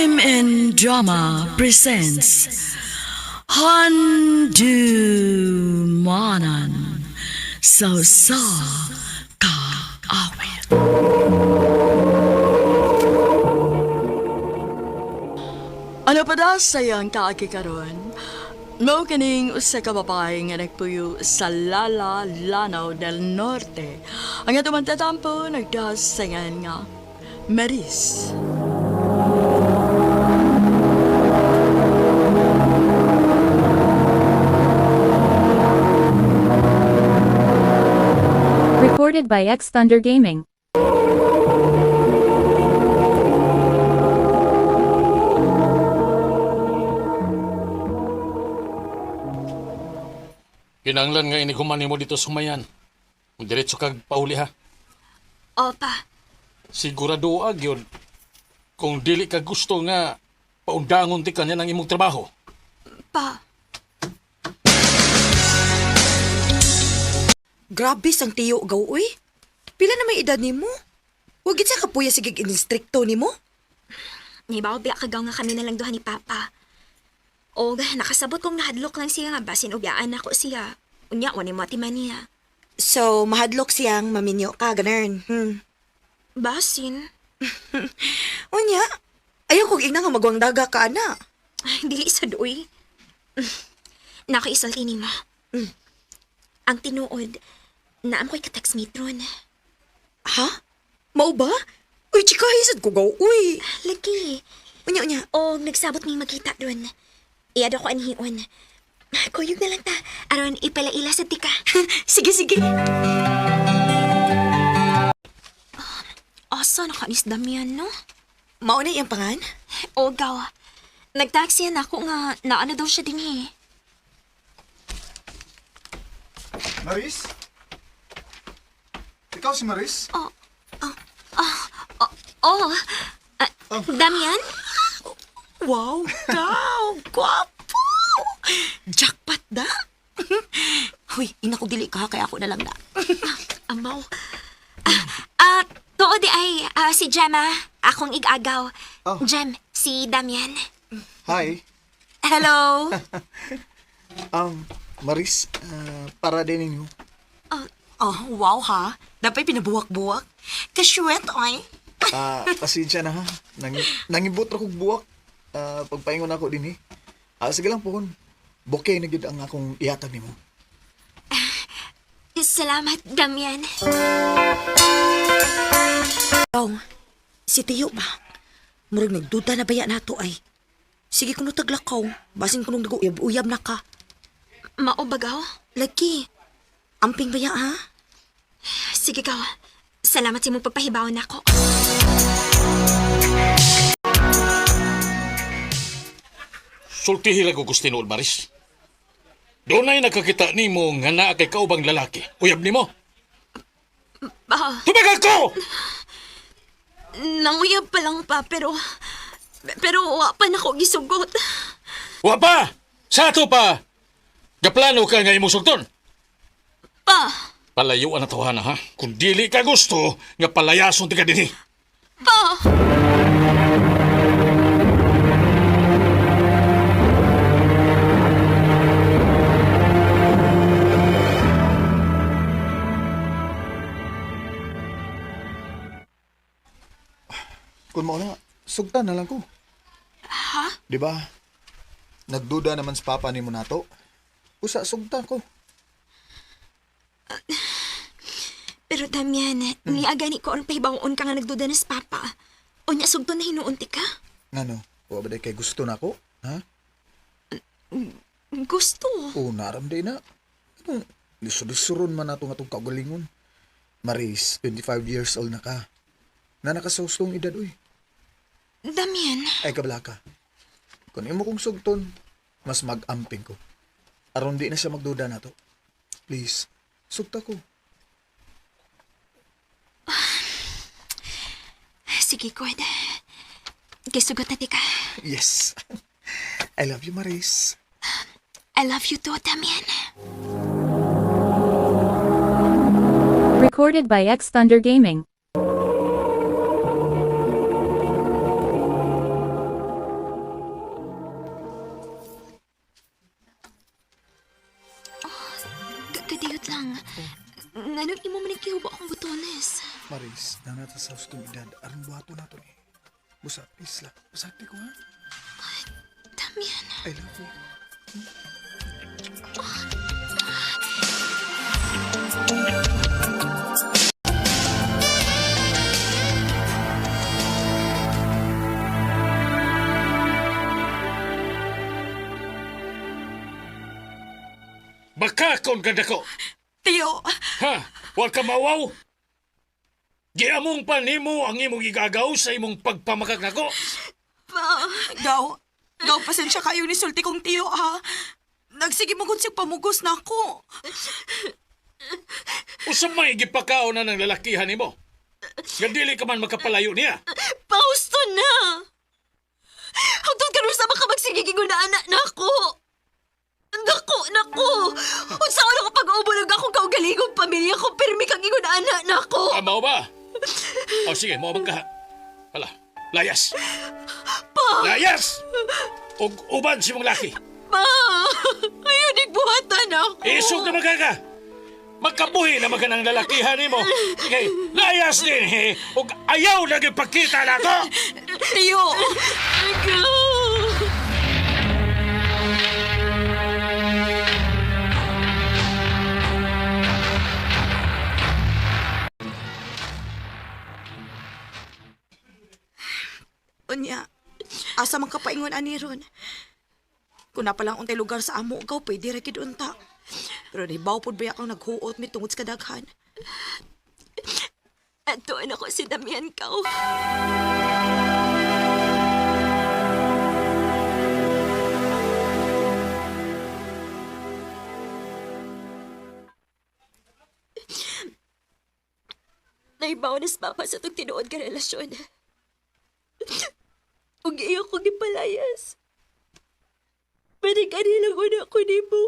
Crime and Drama presents Handumanan Sa Kaawit. Ano pa da sayang kaakikaron? Mao kaning usa ka babae nga nagpuyo sa Lala, Lanao del Norte. Ang atong tatampo nagdasangan nga Maris. Recorded by X Thunder Gaming. Kinanglan nga iniguman mo dito sumayan. Diretso kag pauli ha. Opa, Sigurado ag yun. Kung dili ka gusto nga paundangon ti kanya ng imong trabaho. pa. Grabe sang tiyo gaw, uy. Pila na may edad ni mo? Huwag sa kapuya sigig in-instricto ni mo? Nibaw biya kagaw nga kami na lang duha ni Papa. O nakasabot kong nahadlok lang siya nga basin ubyaan ako siya. Unya, wani mo atiman niya. So, mahadlok siyang maminyo ka, ganern. Basin? Unya, ayaw kong ina nga magwang daga ka, ana. Ay, dili sa doy. Nakaisalti ni mo. Ang tinuod, naam ko'y ka-text metron. Ha? Mao ba? Uy, chika, hisad ko gaw, uy. Lagi. Unya. O nagsabot ng magkita doon. Iyado ko anhiun. Kuyog na lang ta. Aron ipalaila sa tika. Sige. Asa nakanis Damian, no? Mao na iyang pangan? O gaw. Nagtaksi na ako nga naano daw siya din eh. Maris? Ikaw si Maris? Damian? Wow, gwapo! Jackpot da! Huy, ina ko dili ka, kaya ako na lang na. Amaw. Tuod ay si Gemma. Akong igagaw. Oh. Gem, si Damian. Hi. Hello. Maris, para din ninyo. Oh, wow ha. Dapat pinabuwak-buwak. Kasyuet, oy. Pasensya na ha. Nangibot ra kog buwak. Pagpaingon ako din sige lang po. Bokeh na gid ang akong ihatag nimo. Salamat, Damian. Oh, si Tiyo ba? Murag nagduda na baya nato ay. Sige kung taglakaw, basin kung nag-uyab-uyab na ka. Maubagaw? Lagi, amping baya ha? Sige ka. Salamat sa mong pagpahibawan ako. Sultihi lang ko gusto tinuod, Maris. Doon ay nakakita ni mo nga naa kay kaubang lalaki. Uyab ni mo. Tumagal ko! Nanguyab pa lang pa, pero wa pa na ko gisugot. Wa pa! Sa ato pa! Gaplano ka nga imusugton. Pa! Palayuan na tawhana ha. Kung dili ka gusto, nga palayason ti ka din Pa! Kung mo na, sugtan na lang ko. Ha? Di ba? Nagduda naman sa papa ni mo nato. Usa, sugtan ko. Pero Damian, niaga ni ko ang pahibaon ka nga nagduda na sa Papa. O niya sugto na hinuunti ka? Ngano? Wa ba day kay gusto na ko? Ha? Gusto. O, naramday na. Lisuron man nato nga itong kagalingon. Maris, 25 years old na ka. Na nakasustong edad, uy. Damian, Ay, kabla ka. Kung imo kong sugton, mas mag-amping ko. Aron di na siya magduda na to. Please, sugta ko. sige Cord. Kisugot na ka. Yes. I love you, Maris. I love you too, Damian. Recorded by X Thunder Gaming. Paris, na nata sa hustong edad, aron buhato na to eh. Busa, please lang. Busati ko ha. Damian. I love you. Baka kon ganda ko. Tiyo, Ha? Huwag ka mawaw. Giamong pa nimo ang imong igagaw sa imong pagpamakag nako. gaw pasensya kayo ni sulti kong tiyo ha. Nagsige mo kung siyang pamugos na ako. Usa may gipakaw na ng lalakihan nimo. Nga dili ka man makapalayo niya. Pausto na! Hangtod ka rin sa makamagsigiging anak na ako! Nako! Unsaon ako pag-ubulag akong kaugalingong pamilya ko, pirmi kang ingon anak na ako! Mao ba? O sige, mo ka. Hala, layas. Layas! Og uban si mong laki. Pa! Ayun, igbuhatan ako! Isog na magaka. Magkabuhi na maganang lalakihan nimo. Okay, layas din he. Og ayaw na gipakita na ko. Tiyo! Ikaw! Unya, asa man kapaingon ani ron. Kung napalang untay lugar sa amo, gaw pwede ra gid unta. Pero nibaw pud ba kang naghuot mi tungod sa kadaghan. Atuan ako si Damian Kao. Naibaw na sa papa sa itong tinuod ka relasyon. Ug iyo ko gipalayas. Manig-ani lang una ko nimo.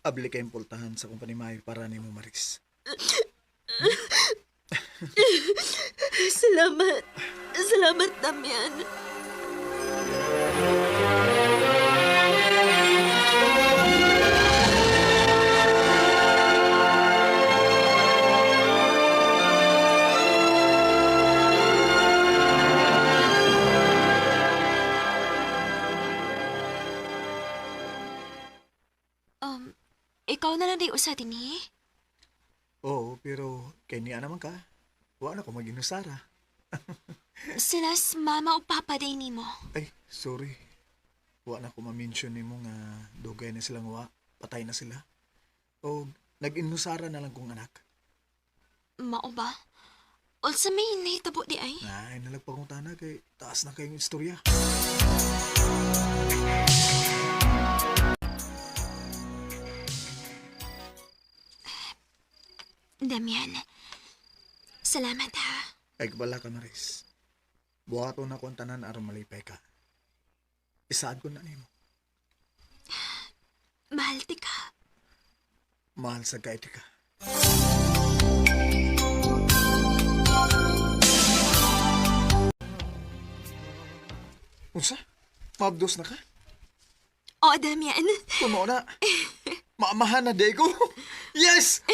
Abli kayong pultahan sa kumpani Mayo para ni mo, Maris. Salamat. Salamat, Damian. Ikaw na lang di usa din eh. Oo, pero kay niya naman ka. Wala na ko mag-inusara. Silas mama o papa day nimo. Ay, sorry. Wala na ko ma-mention ni mo nga dugay na silang patay na sila. O nag-inusara na lang kong anak. Mao ba? Ulsa may nahitabo di ay? Ay, nalagpangutana kay taas na kayong istorya. Damian, salamat ha. Ay, bala ka, Maris. Buhato na ko ang tanan aron malipay ka. Isaad ko na nimo. Mahal ti ka. Mahal sa kaiti ka. Unsa? Mabdos na ka? O, Damian. Tumo na. Maamahan na, day ko. Yes!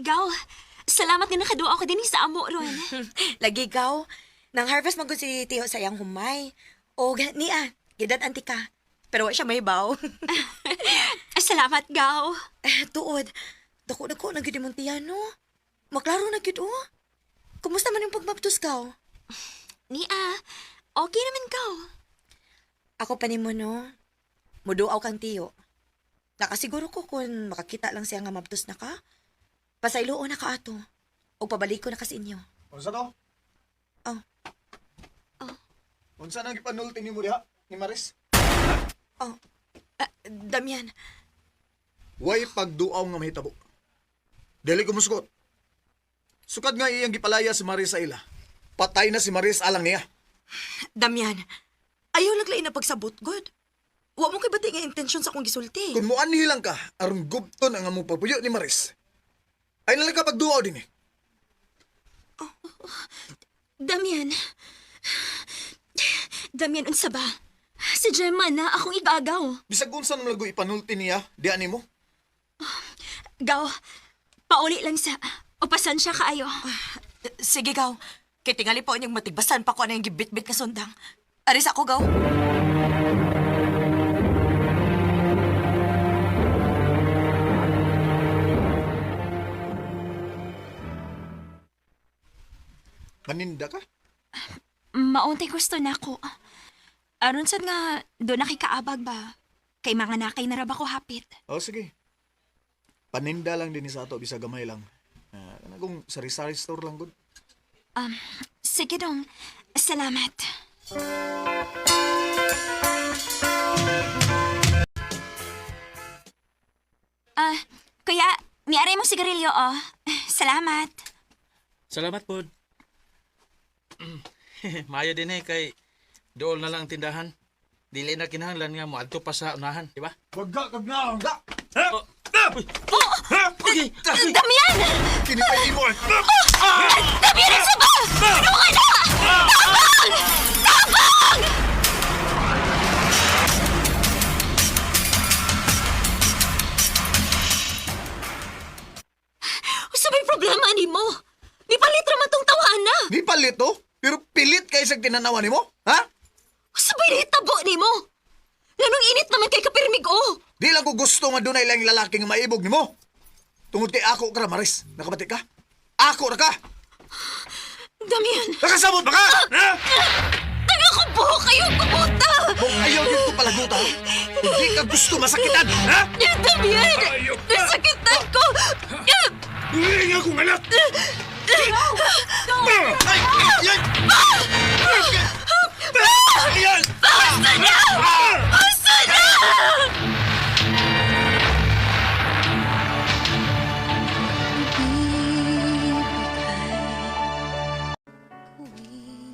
Gaw, salamat nga nakaduwa ako din sa amo ron. Lagi gaw, nang harvest man gud si tiyo sa iyang humay. O niya, gidad anti ka. Pero wa siya may baw. Salamat, Gaw. Tuod, dako na ko nagid imong tiya no. Maklaro na gid oh. Kumusta man yung pagmabtos gaw? Nia, okay naman Gaw. Ako pa nimo no. Muduaw kang tiyo. Nakasiguro ko kung makakita lang siya nga mabtos na ka. Pasaylo na ka ato. O pabalik ko na ka sa inyo. Unsa to? Oh. Unsa nang ipanulti ni mo diha, ni Maris? Damian, Way pagduaw nga mahitabo. Dili ko musugot. Sukad nga iyang gipalaya si Maris sa ila. Patay na si Maris alang niya. Damian, ayaw laglain na pagsabot, God. Wa mo kay bati nga intensyon sa akong gisulti. Kung muanhi lang ka, aron gubton ang among papuyo ni Maris. Ay nalang ka pagduaw din eh. Damian, Damian, unsa ba? Si Gemma na akong igagaw. Bisag unsa nang lago ipanulti niya, di ani mo? Gaw, pauli lang sa... O pasensya kaayo. Sige, gaw. Kay tingali po niyang matigbasan pa ko ano yung gibit-bit na sundang. Aris ako, gaw. Maninda ka? Mauntay gusto na ako. Aron sad nga, doon nakikaabag ba? Kay mga nakay na raba ko hapit. O sige. Paninda lang din sa ato, bisa gamay lang. Kung sari-sari store lang, good. Sige dong. Salamat. Kuya, niaray mo sigarilyo, oh. Salamat. Salamat po. Maayo din kay dool na lang ang tindahan. Dili na kinahanglan nga mo adto pa sa unahan, di ba? Wag ka nga! Okay. Damian! Kinipay mo! Damian, isa ba? Tulungan na! Tabang! Tabang! Sa may problema ni mo? Ipalit raman tong tawahan na! Di palit to, pero pilit kay sa tinanawan ni mo, ha? Sa may tabo ni mo? Lanong init naman kay kapirmig o! Di lang ko gusto nga dunay lang lalaking maibog ni mo. Tungod kay ako ka, Maris. Nakabati ka? Ako ra ka! Damian! Nakasabot ba ka? Ha? Taga ko buhok kayong kubuta! Kung ayaw din ko palaguta, hindi ka gusto masakitan, ha? Damian! Nasakitan ko! Hindi nga kong anak! Ay! Yan! Yan! Basta na! Basta na!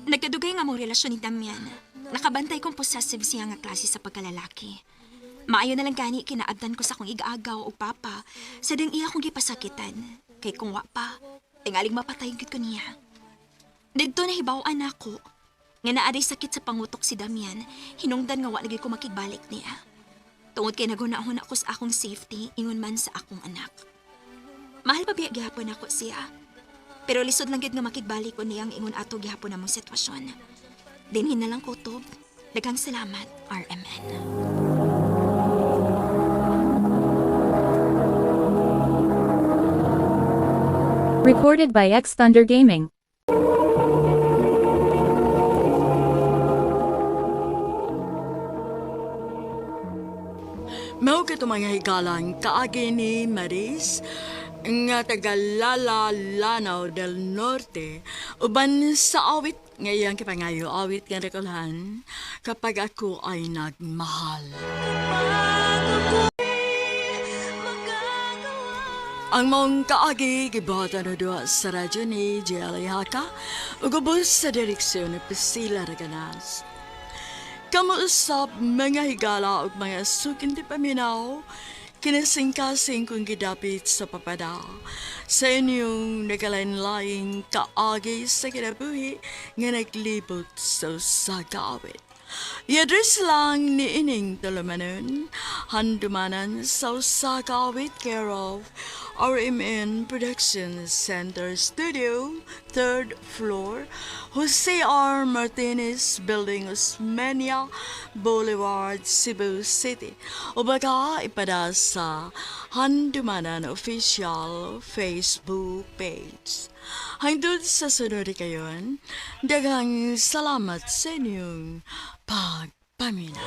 Nagkadugay nga mong relasyon ni Damian. Nakabantay kong possessive siya nga klase sa pagkalalaki. Maayo na lang gani kinaabdan ko sa akong igaagaw o papa sa ding iya kong gipasakitan. Kay kung wa pa, tingaling mapatay gid ko niya. Dito nahibaw-an ako. Nga naaday sakit sa pangutok si Damian, hinungdan nga wa lagi ko makigbalik niya. Tungod kay nagunahon ako sa akong safety, ingon man sa akong anak. Mahal pa biya gihapon ako siya. Pero lisod lang gid nga makigbalik ko niyang ingon ato gihapon namong sitwasyon. Dinhin na lang kutob. Daghang salamat, RMN. Recorded by X Thunder Gaming. Mao ka mga higalang kaagi ni Maris nga taga Lanaw del Norte uban sa awit ngayang kipangayo awit nga rekolhan kapag ako ay nagmahal. Ang mong kaagi gibota na doon sa radyo ni Jelly Haka ugubos sa direksyon ni Priscilla Raganas. Kamuusap mga higala ug mga sukin di paminaw, kinasing-kasing kong gidapit sa papada sa inyong nagalain-laing kaagi sa kinabuhi nga naglibot sa usagawit. Yadres lang ni ining tulumanon, handumanan sa usagawit care of RMN Production Center Studio, 3rd floor, Jose R. Martinez Building, Osmeña Boulevard, Cebu City. O baka ipada sa Handumanan Official Facebook page. Hangtod sa sunod kayon, daghang salamat sa inyong pagpaminaw.